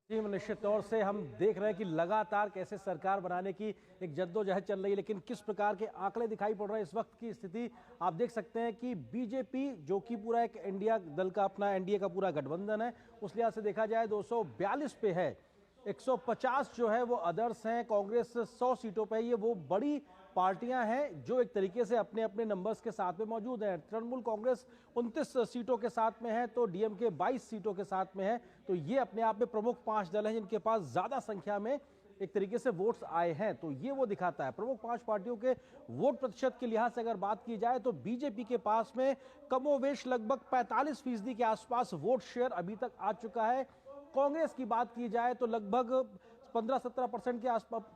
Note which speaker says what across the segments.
Speaker 1: जी, निश्चित तौर से हम देख रहे हैं कि लगातार कैसे सरकार बनाने की एक जद्दोजहद चल रही है, लेकिन किस प्रकार के आंकड़े दिखाई पड़ रहे हैं इस वक्त की स्थिति आप देख सकते हैं कि बीजेपी जो कि पूरा एक इंडिया दल का अपना एनडीए का पूरा गठबंधन है, उस लिहाज से देखा जाए 242 पे है, 150 जो है वो अदर्स हैं, कांग्रेस 100 सीटों पे है। ये वो बड़ी पार्टियां हैं जो एक तरीके से अपने अपने नंबर्स के साथ में मौजूद हैं। तृणमूल कांग्रेस 29 सीटों के साथ में है तो डीएमके 22 सीटों के साथ में है। तो ये अपने आप में प्रमुख 5 दल हैं जिनके पास ज्यादा संख्या में एक तरीके से वोट्स आए हैं। तो ये वो दिखाता है प्रमुख 5 पार्टियों के वोट प्रतिशत के लिहाज से अगर बात की जाए तो बीजेपी के पास में कमोवेश लगभग 45% के आसपास वोट शेयर अभी तक आ चुका है। कांग्रेस की बात की जाए तो लगभग 15-17%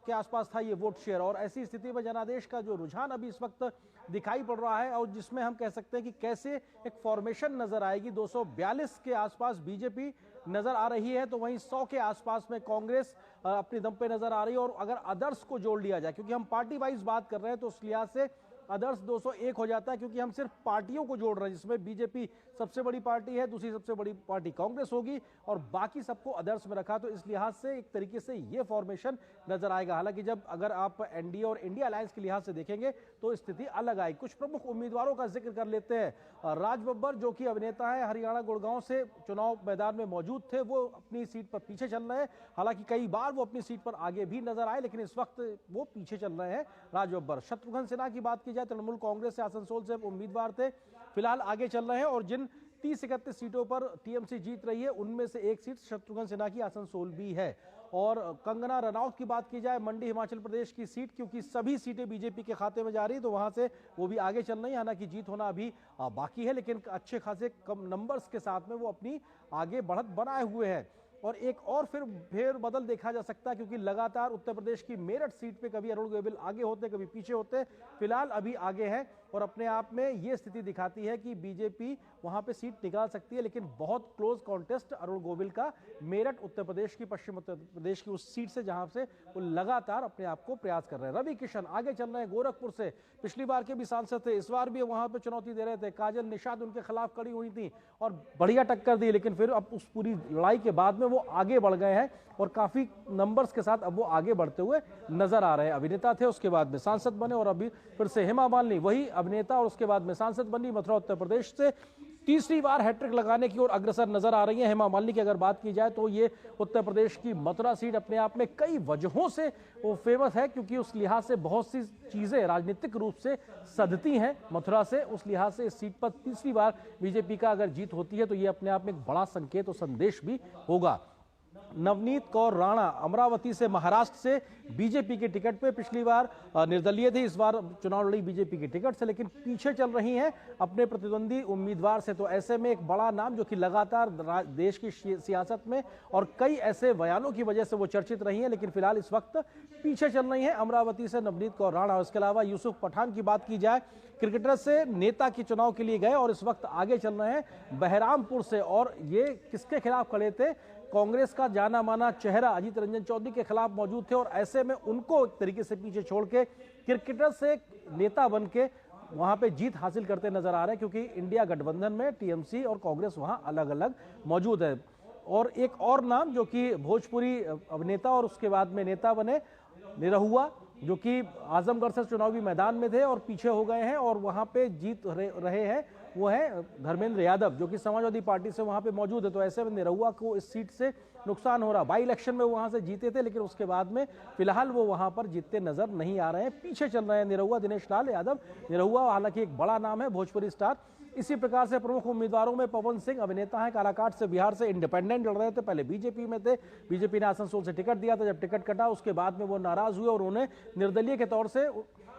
Speaker 1: के आसपास था ये वोट शेयर। और ऐसी स्थिति में जनादेश का जो रुझान अभी इस वक्त दिखाई पड़ रहा है और जिसमें हम कह सकते हैं कि कैसे एक फॉर्मेशन नजर आएगी, 242 के आसपास बीजेपी नजर आ रही है तो वहीं 100 के आसपास में कांग्रेस अपने दम पे नजर आ रही है। और अगर अदर्स को जोड़ लिया जाए, क्योंकि हम पार्टी वाइज बात कर रहे हैं, तो उस लिहाज से अदर्स 201 हो जाता है, क्योंकि हम सिर्फ पार्टियों को जोड़ रहे हैं, जिसमें बीजेपी सबसे बड़ी पार्टी है, दूसरी सबसे बड़ी पार्टी कांग्रेस होगी और बाकी सबको अदर्स में रखा। तो इस लिहाज से एक तरीके से ये फॉर्मेशन नजर आएगा। हालांकि जब अगर आप एनडीए और इंडिया अलायंस के लिहाज से देखेंगे तो स्थिति अलग आएगी। कुछ प्रमुख उम्मीदवारों का जिक्र कर लेते हैं। राज बब्बर जो कि अभिनेता है, हरियाणा गुड़गांव से चुनाव मैदान में मौजूद थे, वो अपनी सीट पर पीछे चल रहे हैं। हालांकि कई बार वो अपनी सीट पर आगे भी नजर आए, लेकिन इस वक्त वो पीछे चल रहे हैं राज बब्बर। शत्रुघ्न सिन्हा की बात की जाए, तृणमूल कांग्रेस से आसनसोल से उम्मीदवार थे, फिलहाल आगे चल रहे हैं। और जिन 30-31 सीटों पर टीएमसी जीत रही है उनमें से एक सीट शत्रुघ्न सिन्हा की आसनसोल भी है। और कंगना रनौत की बात की जाए, मंडी हिमाचल प्रदेश की सीट, क्योंकि सभी सीटें बीजेपी के खाते में जा रही है तो वहां से वो भी आगे चल रही है। हालांकि जीत होना अभी बाकी है, लेकिन अच्छे खासे कम नंबर्स के साथ में वो अपनी आगे बढ़त बनाए हुए हैं। और एक और फिर फेर बदल देखा जा सकता है, क्योंकि लगातार उत्तर प्रदेश की मेरठ सीट पे कभी अरुण गोविल आगे होते कभी पीछे होते, फिलहाल अभी आगे हैं। और अपने आप में ये स्थिति दिखाती है कि बीजेपी वहां पे सीट निकाल सकती है, लेकिन बहुत क्लोज कॉन्टेस्ट अरुण गोविल का मेरठ उत्तर प्रदेश की, पश्चिम उत्तर प्रदेश की उस सीट से जहां से वो लगातार अपने आप को प्रयास कर रहे हैं। रवि किशन आगे चल रहे हैं गोरखपुर से, पिछली बार के भी सांसद थे, इस बार भी वहां पे चुनौती दे रहे थे। काजल निषाद उनके खिलाफ खड़ी हुई थी और बढ़िया टक्कर दी, लेकिन फिर अब उस पूरी लड़ाई के बाद में वो आगे बढ़ गए हैं और काफी नंबर्स के साथ अब वो आगे बढ़ते हुए नजर आ रहे हैं। अभिनेता थे, उसके बाद में सांसद बने और अभी फिर से हेमा मालिनी वही अभिनेता और उसके बाद में सांसद बनी, मथुरा उत्तर प्रदेश से तीसरी बार हैट्रिक लगाने की ओर अग्रसर नजर आ रही है। हेमा मालिनी की अगर बात की जाए तो ये उत्तर प्रदेश की मथुरा सीट अपने आप में कई वजहों से वो फेमस है, क्योंकि उस लिहाज से बहुत सी चीजें राजनीतिक रूप से सधती हैं मथुरा से। उस लिहाज से इस सीट पर तीसरी बार बीजेपी का अगर जीत होती है तो ये अपने आप में एक बड़ा संकेत और संदेश भी होगा। नवनीत कौर राणा अमरावती से, महाराष्ट्र से बीजेपी के टिकट पे पिछली बार निर्दलीय थे, इस बार चुनाव लड़ी बीजेपी के टिकट से, लेकिन पीछे चल रही हैं अपने प्रतिद्वंदी उम्मीदवार से। तो ऐसे में एक बड़ा नाम जो कि लगातार देश की सियासत में और कई ऐसे बयानों की वजह से वो चर्चित रही हैं, लेकिन फिलहाल इस वक्त पीछे चल रही हैं अमरावती से नवनीत कौर राणा। इसके अलावा यूसुफ पठान की बात की जाए, क्रिकेटर से नेता के चुनाव के लिए गए और इस वक्त आगे चल रहे हैं बहरामपुर से। और ये किसके खिलाफ खड़े थे? कांग्रेस का जाना माना चेहरा अजीत रंजन चौधरी के खिलाफ मौजूद थे और ऐसे में उनको एक तरीके से पीछे छोड़ के क्रिकेटर से नेता बन के वहां पे जीत हासिल करते नजर आ रहे हैं, क्योंकि इंडिया गठबंधन में टीएमसी और कांग्रेस वहां अलग अलग मौजूद है। और एक और नाम जो कि भोजपुरी अभिनेता और उसके बाद में नेता बने, निरहुआ, जो कि आजमगढ़ से चुनावी मैदान में थे और पीछे हो गए हैं और वहां पे जीत रहे हैं, वो है धर्मेंद्र यादव जो कि समाजवादी पार्टी से वहां पे मौजूद है। तो ऐसे में निरहुआ को इस सीट से नुकसान हो रहा। बाई इलेक्शन में वो वहां से जीते थे, लेकिन उसके बाद में फिलहाल वो वहां पर जीतते नजर नहीं आ रहे हैं, पीछे चल रहे हैं निरहुआ। दिनेश लाल यादव निरहुआ हालांकि एक बड़ा नाम है, भोजपुरी स्टार। इसी प्रकार से प्रमुख उम्मीदवारों में पवन सिंह अभिनेता है, काराकाट से, बिहार से, इंडिपेंडेंट लड़ रहे थे, पहले बीजेपी में थे, बीजेपी ने आसनसोल से टिकट दिया था, जब टिकट कटा उसके बाद में वो नाराज हुए और उन्हें निर्दलीय के तौर से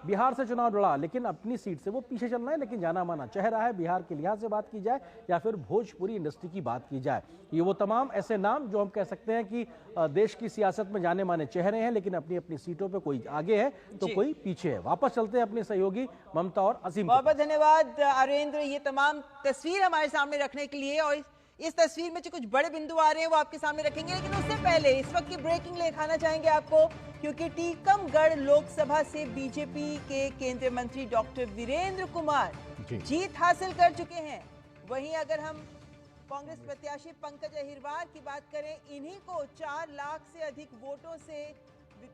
Speaker 1: बिहार से चुनाव लड़ा, लेकिन अपनी सीट से वो पीछे चल रहे हैं। लेकिन जाना माना चेहरा है बिहार के लिहाज से बात की जाए या फिर भोजपुरी इंडस्ट्री की बात की जाए। ये वो तमाम ऐसे नाम जो हम कह सकते हैं कि देश की सियासत में जाने माने चेहरे हैं, लेकिन अपनी अपनी सीटों पे कोई आगे है तो कोई पीछे है। वापस चलते हैं अपने सहयोगी ममता और असीम।
Speaker 2: बहुत बहुत धन्यवाद अरेंद्र, ये तमाम तस्वीर हमारे सामने रखने के लिए। और इस तस्वीर में जो कुछ बड़े बिंदु आ रहे हैं वो आपके सामने रखेंगे, लेकिन उससे पहले इस वक्त की ब्रेकिंग दिखाना चाहेंगे आपको, क्योंकि टीकमगढ़ लोकसभा से बीजेपी के केंद्रीय मंत्री डॉक्टर वीरेंद्र कुमार जीत हासिल कर चुके हैं। वहीं अगर हम कांग्रेस प्रत्याशी पंकज अहिरवार की बात करें, इन्हीं को 4 लाख से अधिक वोटों से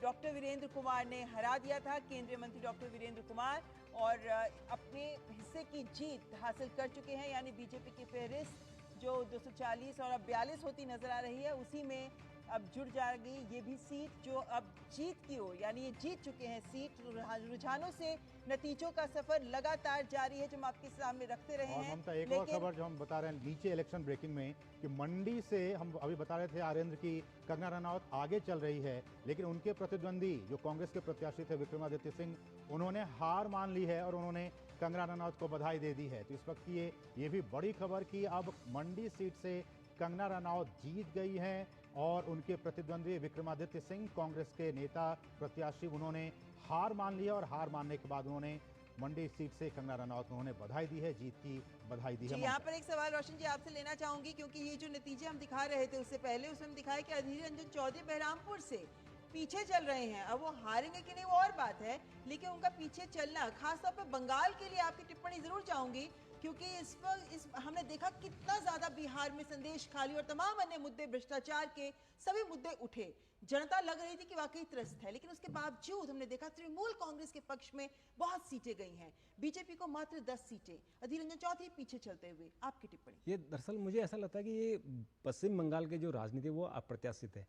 Speaker 2: डॉक्टर वीरेंद्र कुमार ने हरा दिया था, केंद्रीय मंत्री डॉक्टर वीरेंद्र कुमार, और अपने हिस्से की जीत हासिल कर चुके हैं। यानी बीजेपी की फहरिस्त जो 240 और अब 42 होती नजर आ रही है, उसी में अब जुड़ जाएगी ये भी सीट जो अब जीत की ओर, यानी ये जीत चुके हैं सीट। रुझानों से नतीजों का सफर लगातार जारी है जो हम आपके सामने रखते रहे हैं।
Speaker 3: ममता, एक और खबर जो हम बता रहे हैं नीचे इलेक्शन ब्रेकिंग में कि मंडी से हम अभी बता रहे थे आरेंद्र की कंगना रनौत आगे चल रही है, लेकिन उनके प्रतिद्वंदी जो कांग्रेस के प्रत्याशी थे विक्रमादित्य सिंह, उन्होंने हार मान ली है और उन्होंने कंगना रनौत को बधाई दे दी है। तो इस वक्त की ये भी बड़ी खबर कि अब मंडी सीट से कंगना रनौत जीत गई हैं और उनके प्रतिद्वंदी विक्रमादित्य सिंह कांग्रेस के नेता प्रत्याशी, उन्होंने हार मान लिया और हार मानने के बाद उन्होंने मंडी सीट से कंगना रनौत उन्होंने बधाई दी है, जीत की बधाई दी है।
Speaker 2: यहाँ पर एक सवाल रोशन जी आपसे लेना चाहूंगी, क्योंकि ये जो नतीजे हम दिखा रहे थे उससे पहले उसमें हम दिखाया कि अधीर रंजन चौधरी बहरामपुर से पीछे चल रहे हैं। अब वो हारेंगे कि नहीं वो और बात है, लेकिन उनका पीछे चलना, खासतौर पर बंगाल के लिए आपकी टिप्पणी जरूर चाहूंगी, क्योंकि इस हमने देखा कितना ज्यादा बिहार में संदेश खाली और तमाम अन्य मुद्दे, भ्रष्टाचार के सभी मुद्दे उठे। जनता लग रही थी कि वाकई त्रस्त है, लेकिन उसके बावजूद हमने देखा तृणमूल कांग्रेस के पक्ष में बहुत सीटें गई हैं, बीजेपी को मात्र 10 सीटें। अधीर रंजन चौधरी पीछे चलते हुए, आपकी टिप्पणी।
Speaker 4: ये दरअसल मुझे ऐसा लगता है कि ये पश्चिम बंगाल के जो राजनीति वो अप्रत्याशित है।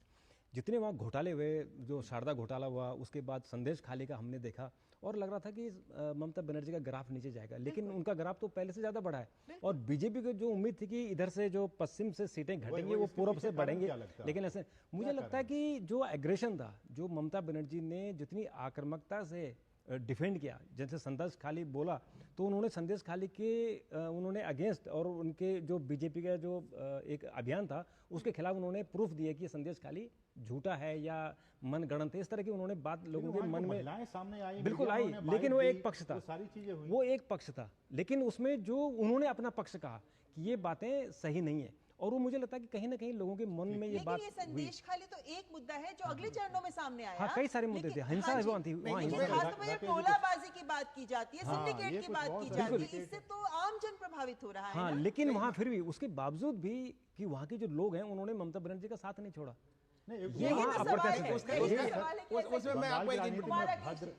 Speaker 4: जितने वहाँ घोटाले हुए, जो शारदा घोटाला हुआ, उसके बाद संदेश खाली का हमने देखा और लग रहा था कि ममता बनर्जी का ग्राफ नीचे जाएगा, लेकिन उनका ग्राफ तो पहले से ज्यादा बढ़ा है। और बीजेपी को जो उम्मीद थी कि इधर से जो पश्चिम से सीटें घटेंगी वो पूर्व से बढ़ेंगे, लेकिन ऐसे मुझे लगता है कि जो एग्रेशन था, जो ममता बनर्जी ने जितनी आक्रामकता से डिफेंड किया, जैसे संदेश खाली बोला तो उन्होंने संदेश खाली के उन्होंने अगेंस्ट, और उनके जो बीजेपी का जो एक अभियान था उसके खिलाफ उन्होंने प्रूफ दिया कि ये संदेश खाली झूठा है या मनगढ़ंत है। इस तरह की उन्होंने बात लोगों के मन में
Speaker 3: सामने आई,
Speaker 4: बिल्कुल आई, लेकिन वो एक पक्ष था,
Speaker 3: सारी चीजें हुई,
Speaker 4: वो एक पक्ष था, लेकिन उसमें जो उन्होंने अपना पक्ष कहा कि ये बातें सही नहीं है, और वो मुझे लगता है कि कहीं ना कहीं लोगों के मन में ये बात,
Speaker 2: ये संदेश खाली तो एक मुद्दा है जो अगले चरणों में सामने आया।
Speaker 4: हाँ, कई सारे मुद्दे थे, हिंसा थी
Speaker 2: वहाँ टोलाबाजी की बात की जाती है, सिंडिकेट की बात की जाती है, इससे तो आम जन प्रभावित हो रहा है।
Speaker 4: हाँ, लेकिन वहाँ फिर भी उसके बावजूद भी कि वहाँ के जो लोग हैं उन्होंने ममता बनर्जी का साथ नहीं छोड़ा।
Speaker 3: ये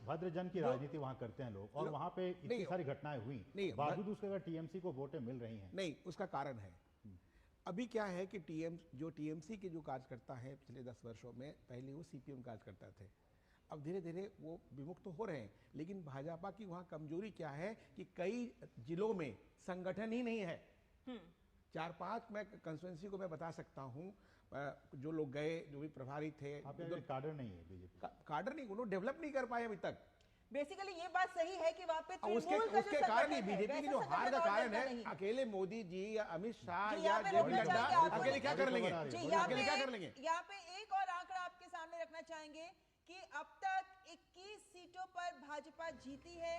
Speaker 3: भद्र जन की राजनीति वहां करते हैं लोग, और वहां पे इतनी सारी घटनाएं हुई, बावजूद उसके अगर टीएमसी को वोटें मिल रही हैं।
Speaker 5: नहीं, उसका कारण है अभी क्या है कि टीएमसी के जो कार्यकर्ता हैं पिछले 10 वर्षों में, पहले वो सीपीएम कार्यकर्ता थे, अब धीरे धीरे वो विमुक्त हो रहे हैं। लेकिन भाजपा की वहाँ कमजोरी क्या है कि कई जिलों में संगठन ही नहीं है। 4-5 मैं कंस्टिट्यूंसी को मैं बता सकता हूँ, जो लोग गए, जो भी प्रभारी थे,
Speaker 3: कार्डर नहीं है बीजेपी,
Speaker 5: कार्डर नहीं, उन्होंने डेवलप नहीं कर पाए अभी तक।
Speaker 2: बेसिकली ये बात सही है कि वहाँ पे
Speaker 5: उसके कारण ही बीजेपी की जो हार का कारण है, अकेले मोदी जी या अमित शाह या जेपी नड्डा अकेले क्या कर लेंगे, अकेले क्या कर लेंगे।
Speaker 2: यहाँ पे एक और आंकड़ा आपके सामने रखना चाहेंगे कि अब तक 21 सीटों पर भाजपा जीती है,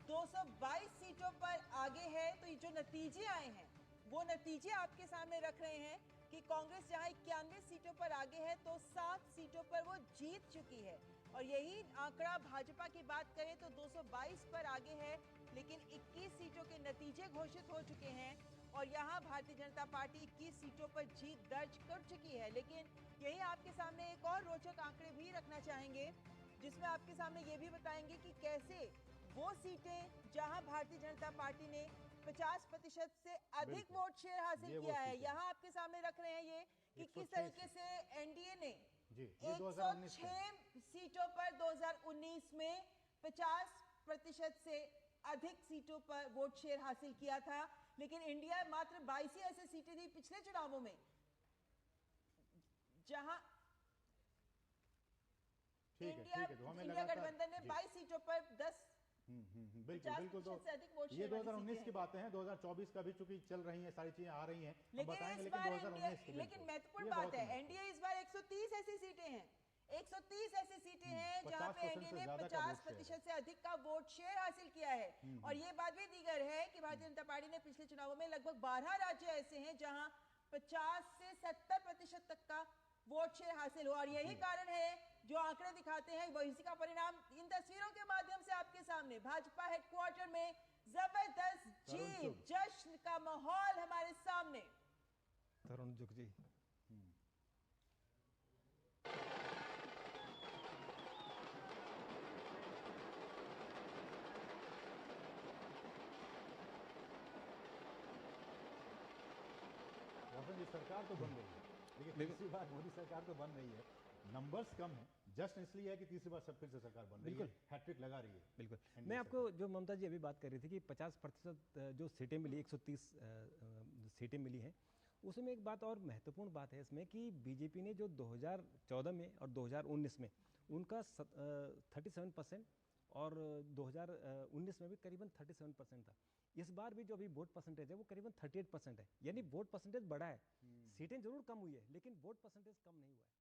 Speaker 2: 222 सीटों पर आगे है। तो ये जो नतीजे आए हैं वो नतीजे आपके सामने रख रहे हैं कि कांग्रेस जहां 91 सीटों पर आगे है तो 7 सीटों पर वो जीत चुकी है, और यही आंकड़ा भाजपा की बात करें तो 222 पर आगे है, लेकिन 21 सीटों के नतीजे घोषित हो चुके हैं, और यहां भारतीय जनता पार्टी 21 सीटों पर जीत दर्ज कर चुकी है। लेकिन यही आपके सामने एक और रोचक आंकड़े भी रखना चाहेंगे, जिसमें आपके सामने ये भी बताएंगे कि कैसे वो सीटें जहां भारतीय जनता पार्टी ने 50% से अधिक वोट शेयर हासिल किया है, यहाँ आपके सामने रख रहे हैं ये कि किस तरीके से एनडीए ने 106 सीटों पर 2019 में 50% से अधिक सीटों पर वोट शेयर हासिल किया था, लेकिन इंडिया मात्र 22 ही ऐसे सीटें थी पिछले चुनावों में जहां इंडिया गठबंधन ने 22 सीटों पर 10
Speaker 3: बिल्कुल। तो ये 2019 की बातें हैं, 2024 का भी चूंकि चल रही है, सारी चीजें आ रही हैं,
Speaker 2: लेकिन महत्वपूर्ण बात है एनडीए इस बार 130 ऐसी सीटें हैं, 130 ऐसी सीटें हैं जहां पे एनडीए ने 50% से अधिक का वोट शेयर हासिल किया है। और ये बात भी दीगर है कि भारतीय जनता पार्टी ने पिछले चुनावों में लगभग 12 राज्य ऐसे हैं जहां 50 से 70% तक का वोट शेयर हासिल हुआ, और यही कारण है जो आंकड़े दिखाते हैं वो इसी का परिणाम इन तस्वीरों के माध्यम से आपके सामने भाजपा हेडक्वार्टर में जबरदस्त जीत, जश्न का माहौल हमारे सामने।
Speaker 4: तरुण जुग जी।
Speaker 3: रोशन जी, सरकार तो बन रही है, लेकिन तीसरी बार मोदी सरकार तो बन रही है, नंबर्स कम है, जस्ट इसलिए है कि तीसरी बार सब फिर से सरकार बन रही है, हैट्रिक लगा रही है।
Speaker 4: बिल्कुल।
Speaker 3: NDA
Speaker 4: मैं आपको जो ममता जी अभी बात कर रही थी कि 50% जो सीटें मिली, 130 सीटें मिली हैं, उसमें एक बात और महत्वपूर्ण बात है इसमें कि बीजेपी ने जो 2014 में और 2019 में उनका 37% और 2019 में भी करीबन 37% था। इस बार भी जो अभी वोट परसेंटेज है वो करीबन 38% है, यानी वोट परसेंटेज बढ़ा है। सीटें जरूर कम हुई है लेकिन वोट परसेंटेज कम नहीं हुआ है।